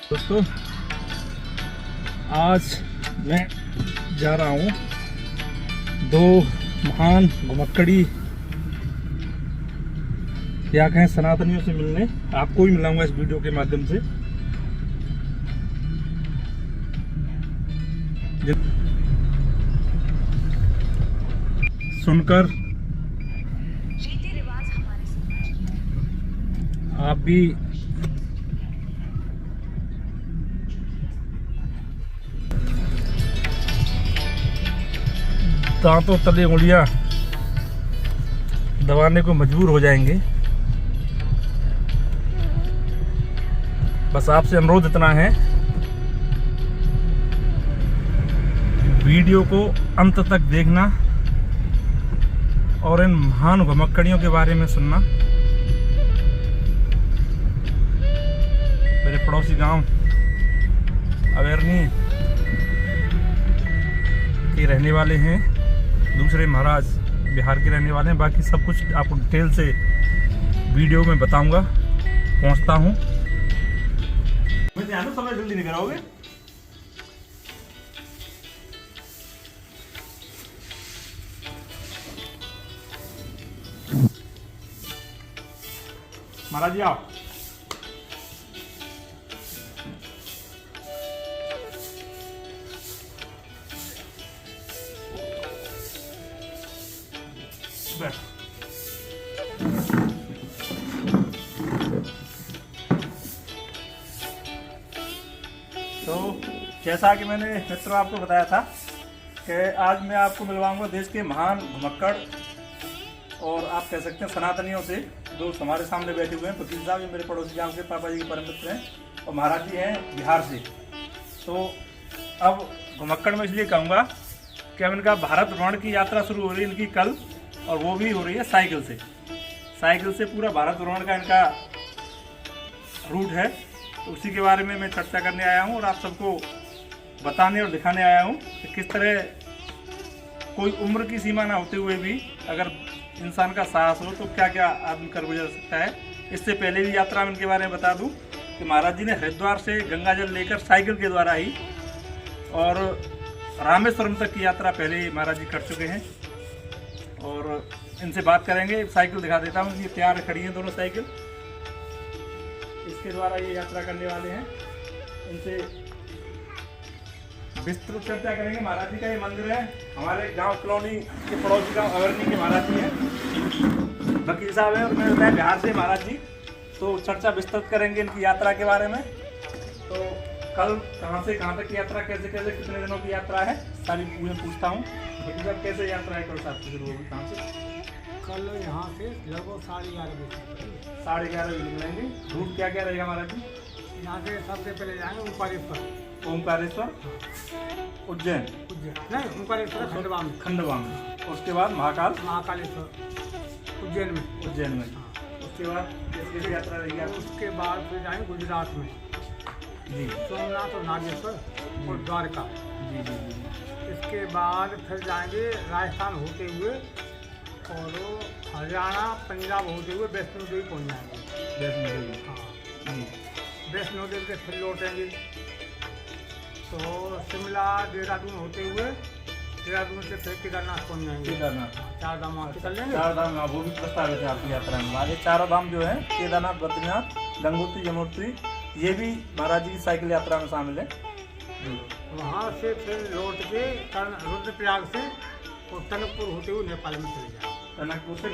दोस्तों, आज मैं जा रहा हूँ दो महान घुमक्कड़ी या कहें सनातनियों से मिलने। आपको भी मिलाऊंगा इस वीडियो के माध्यम से। सुनकर आप भी दांतों तले उंगलियां दबाने को मजबूर हो जाएंगे। बस आपसे अनुरोध इतना है, वीडियो को अंत तक देखना और इन महान घुमक्कड़ियों के बारे में सुनना। मेरे पड़ोसी गांव अवेरनी के रहने वाले हैं, दूसरे महाराज बिहार के रहने वाले हैं। बाकी सब कुछ आपको डिटेल से वीडियो में बताऊंगा। पहुंचता हूं। समय जल्दी नहीं कराओगे? महाराज जी आओ। तो जैसा कि मैंने मित्रों आपको बताया था कि आज मैं आपको मिलवाऊंगा देश के महान घुमक्कड़ और आप कह सकते हैं सनातनियों से। जो हमारे सामने बैठे हुए हैं, वकील साहब, ये मेरे पड़ोसी गांव के पापा जी के परम मित्र हैं, और महाराज जी हैं बिहार से। तो अब घुमक्कड़ में इसलिए कहूँगा कि अब इनका भारत भ्रमण की यात्रा शुरू हो रही है इनकी कल, और वो भी हो रही है साइकिल से। साइकिल से पूरा भारत भ्रमण का इनका रूट है। तो उसी के बारे में मैं चर्चा करने आया हूँ और आप सबको बताने और दिखाने आया हूँ कि किस तरह कोई उम्र की सीमा ना होते हुए भी अगर इंसान का साहस हो तो क्या क्या आदमी कर गुजर सकता है। इससे पहले भी यात्रा में इनके बारे में बता दूँ कि महाराज जी ने हरिद्वार से गंगा जल लेकर साइकिल के द्वारा ही और रामेश्वरम तक की यात्रा पहले ही महाराज जी कर चुके हैं। और इनसे बात करेंगे। साइकिल दिखा देता हूँ, ये तैयार खड़ी हैं दोनों साइकिल। इसके द्वारा ये यात्रा करने वाले हैं। इनसे विस्तृत चर्चा करेंगे। महाराज जी का ये मंदिर है, हमारे गांव कॉलोनी के पड़ोसी गांव अवेरनी के महाराज जी हैं, वकील साहब हैं, और मैं बताया बिहार से महाराज जी। तो चर्चा विस्तृत करेंगे इनकी यात्रा के बारे में। तो कल कहाँ से कहाँ तक की यात्रा, कैसे कैसे कितने दिनों की यात्रा है, सारी मैं पूछता हूँ। वकील साहब कैसे यात्रा है कल साहब से शुरू होगी, कहाँ से? कल यहाँ से लगभग 11:30 बजे 11:30 बजे निकलेंगे। रूट क्या क्या रहेगा महाराज जी? यहाँ से सबसे पहले जाएंगे ओंकारेश्वर। ओंकारेश्वर, उज्जैन नहीं, ओंकारेश्वर खंडवा में। खंडवा में। उसके बाद महाकालेश्वर उज्जैन में। उज्जैन में। उसके बाद कैसी यात्रा रहेगी आपकी? उसके बाद फिर जाएंगे गुजरात में जी, सोमनाथ और नागेश्वर और द्वारका। जी जी जी। इसके बाद फिर जाएंगे राजस्थान होते हुए और हरियाणा पंजाब होते हुए वैष्णो देवी पहुँच जाएंगे। वैष्णो देवी, हाँ, जी। वैष्णो देवी से फिर लौटेंगे तो शिमला देहरादून होते हुए देहरादून से फिर केदारनाथ पहुँच जाएंगे। केदारनाथ, 4 धाम वहाँ से कर लेंगे। 4 धाम, वो भी प्रस्तावित है आपकी यात्रा में। आगे 4 धाम जो है केदारनाथ, बद्रीनाथ, गंगोत्री, यमुनोत्री, ये भी महाराज जी की साइकिल यात्रा में शामिल है। वहाँ से फिर लौट के रुद्रप्रयाग से और टनकपुर होते हुए नेपाल में चले जाएंगे। टनकपुर से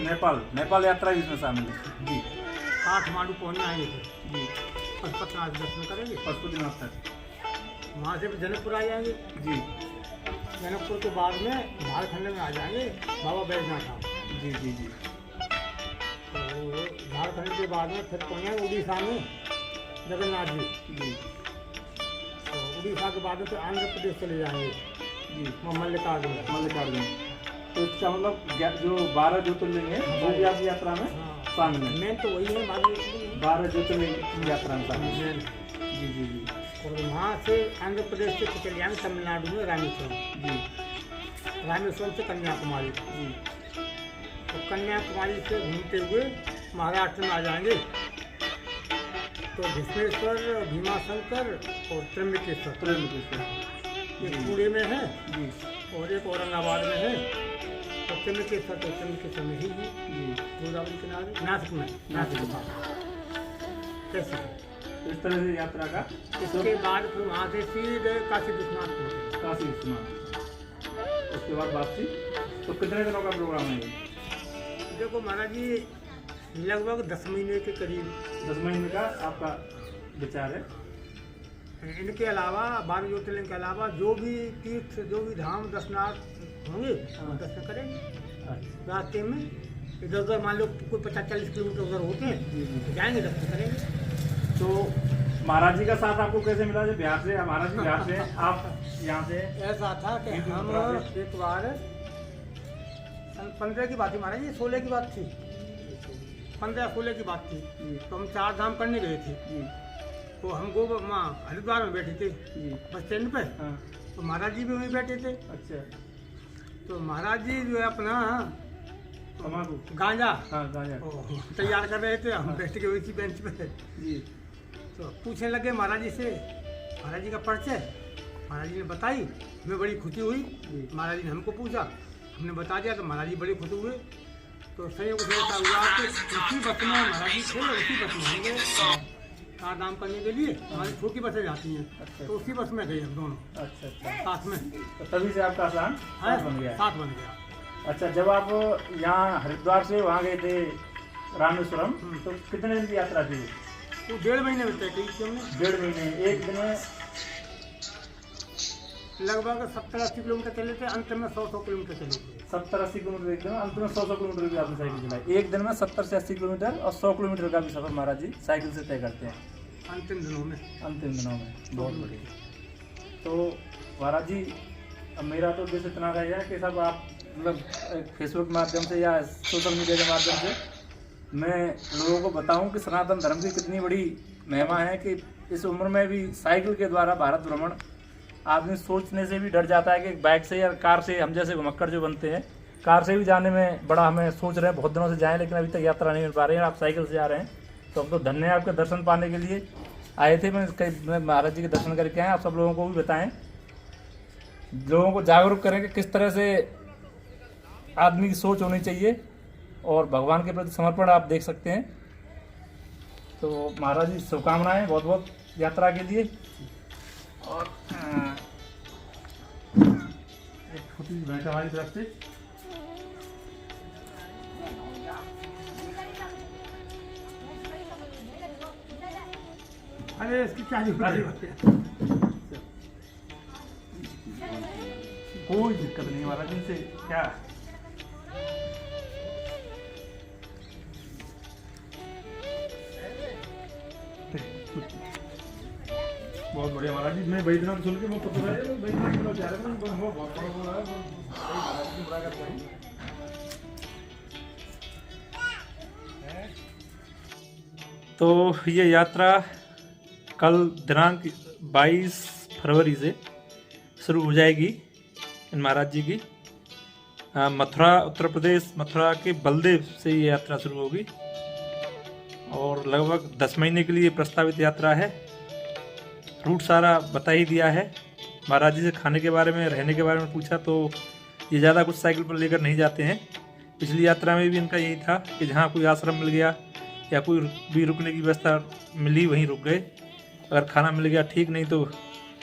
नेपाल यात्रा भी इसमें शामिल है जी। काठमांडू पहुँच जाएंगे फिर जी, पशुपतिनाथ दर्शन करेंगे। पशुपतिनाथ तक, वहाँ से भी जनकपुर आ जाएंगे। जी। जनकपुर के बाद में झारखंड में आ जाएंगे बाबा बैजनाथ धाम। जी जी जी। तो झारखंड के बाद में फिर पहुँच जाएंगे उड़ीसा में जगन्नाथ जी। जी। तो उड़ीसा के बाद में फिर आंध्र प्रदेश चले जाएंगे जी, मल्लिकार्जुन। तो इसका मतलब जो 12 ज्योतिर्लिंग है वो भी आपकी यात्रा में शामिल है। मेन तो वही है, बाकी 12 ज्योतिर्लिंग की यात्रा में शामिल है। मेन। जी जी जी। और वहाँ से आंध्र प्रदेश से चले जाएंगे तमिलनाडु में रामेश्वरम। जी रामेश्वरम से कन्याकुमारी। जी। तो कन्याकुमारी से घूमते हुए महाराष्ट्र में आ जाएंगे तो घृष्णेश्वर, भीमाशंकर और त्र्यंबकेश्वर ये पुणे में है जी और एक औरंगाबाद में है। और त्र्यंबकेश्वर में ही है जी। गोदावरी किनारे नासिक में, नासिक के पास। कैसे तो इस तरह से यात्रा का इसके बाद फिर वहाँ से सीधे काशी विश्वनाथ पहुँचे। काशी विश्वनाथ, उसके बाद वापसी। तो कितने दिनों का प्रोग्राम है ये? देखो महाराज जी, लगभग 10 महीने के करीब। 10 महीने का आपका विचार है। इनके अलावा 12 ज्योतिर्लिंग के अलावा जो भी तीर्थ, जो भी धाम दर्शनार्थ होंगे वो दर्शन करेंगे। अच्छा। रास्ते में इधर उधर मान लो कोई 50-40 किलोमीटर उधर होते हैं तो जाएंगे, दर्शन करेंगे। तो महाराज जी का साथ आपको कैसे मिला? जो बिहार से, महाराज जी बिहार से, आप यहाँ से? ऐसा था कि हम एक बार सन 15 की बात थी महाराज जी, 16 की बात थी, 15-16 की बात थी। तो हम 4 धाम करने गए थे। तो हम वहाँ हरिद्वार में बैठे थे बस स्टैंड पे। हाँ। तो महाराज जी भी वहीं बैठे थे। अच्छा। तो महाराज जी जो है अपना तम्बाकू, गांजा हाँ गांजा तैयार कर रहे थे। हम बैठ के उसी बेंच पे। जी। तो पूछने लगे महाराज जी से, महाराज जी का परिचय महाराज जी ने बताई। हमें बड़ी खुशी हुई। महाराज जी ने हमको पूछा, हमने बता दिया तो महाराज जी बड़ी खुशी हुए। तो संयोग से ऐसा हुआ कि उसी बस में महाराज जी थे, उसी बस में हम गए 4 धाम करने के लिए। हमारी छोटी बसें जाती हैं। अच्छा। तो उसी बस में गए हम दोनों अच्छा अच्छा। साथ में। तो तभी से आपका आसान बन गया है। साथ बन गया। अच्छा, जब आप यहाँ हरिद्वार से वहाँ गए थे रामेश्वरम, तो कितने दिन की यात्रा थी? तो 1.5 महीने में तय की थी हमने। 1.5 महीने। एक दिन में लगभग 70-80 किलोमीटर चले थे, अंत में 100 किलोमीटर चले थे। 70-80 किलोमीटर एक दिन, अंत में 100 किलोमीटर की आपने साइकिल चलाई। एक दिन में 70 से 80 किलोमीटर और 100 किलोमीटर का भी सफर महाराज जी साइकिल से तय करते हैं अंतिम दिनों में। अंतिम दिनों में। बहुत बढ़िया। तो महाराज जी, अब मेरा तो उद्देश्य इतना रहेगा कि सब आप मतलब फेसबुक के माध्यम से या सोशल मीडिया के माध्यम से मैं लोगों को बताऊं कि सनातन धर्म की कितनी बड़ी महिमा है, कि इस उम्र में भी साइकिल के द्वारा भारत भ्रमण। आदमी सोचने से भी डर जाता है कि बाइक से या कार से, हम जैसे घुमक्कड़ जो बनते हैं, कार से भी जाने में बड़ा हमें सोच रहे हैं बहुत दिनों से जाएं, लेकिन अभी तक यात्रा नहीं मिल पा रही है। आप साइकिल से जा रहे हैं, तो हम तो धन्य है आपके दर्शन पाने के लिए आए थे। मैं महाराज जी के दर्शन करके आए। आप सब लोगों को भी बताएं, लोगों को जागरूक करें कि किस तरह से आदमी की सोच होनी चाहिए और भगवान के प्रति समर्पण आप देख सकते हैं। तो महाराज जी, शुभकामनाएं बहुत बहुत यात्रा के लिए। और एक छोटी सी भेंट हमारी तरफ से। अरे इसकी क्या जरूरत है? कोई दिक्कत नहीं महाराज जी से। क्या बहुत बढ़िया महाराज जी। मैं बैद्यनाथ सुन के वो पता है, बैद्यनाथ बोला जा रहा है, वो बहुत बड़ा बोला है, महाराज जी बड़ा करते हैं। तो ये यात्रा कल दिनांक 22 फरवरी से शुरू हो जाएगी इन महाराज जी की। मथुरा, उत्तर प्रदेश, मथुरा के बलदेव से ये यात्रा शुरू होगी और लगभग 10 महीने के लिए प्रस्तावित यात्रा है। रूट सारा बता ही दिया है। महाराज जी से खाने के बारे में, रहने के बारे में पूछा तो ये ज़्यादा कुछ साइकिल पर लेकर नहीं जाते हैं। पिछली यात्रा में भी इनका यही था कि जहाँ कोई आश्रम मिल गया या कोई भी रुकने की व्यवस्था मिली वहीं रुक गए। अगर खाना मिल गया ठीक, नहीं तो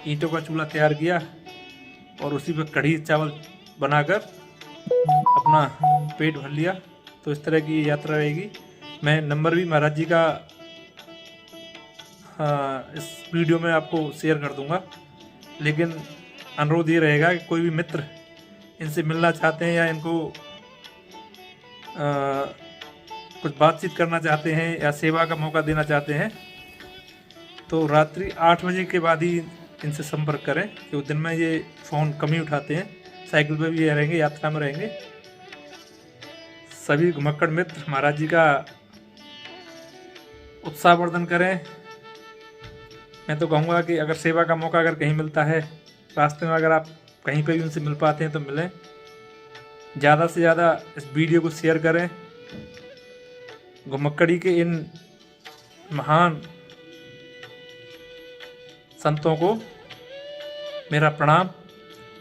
ईंटों का चूल्हा तैयार किया और उसी पर कढ़ी चावल बनाकर अपना पेट भर लिया। तो इस तरह की यात्रा रहेगी। मैं नंबर भी महाराज जी का इस वीडियो में आपको शेयर कर दूंगा, लेकिन अनुरोध ये रहेगा कि कोई भी मित्र इनसे मिलना चाहते हैं या इनको कुछ बातचीत करना चाहते हैं या सेवा का मौका देना चाहते हैं तो रात्रि 8 बजे के बाद ही इनसे संपर्क करें, क्योंकि दिन में ये फ़ोन कम ही उठाते हैं। साइकिल पे भी रहेंगे, यात्रा में रहेंगे। सभी घुमक्कड़ मित्र महाराज जी का उत्साहवर्धन करें। मैं तो कहूँगा कि अगर सेवा का मौका अगर कहीं मिलता है, रास्ते में अगर आप कहीं पे भी उनसे मिल पाते हैं तो मिलें। ज़्यादा से ज़्यादा इस वीडियो को शेयर करें। घुमक्कड़ी के इन महान संतों को मेरा प्रणाम।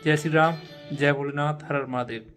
जय श्री राम, जय भोलेनाथ, हर हर महादेव।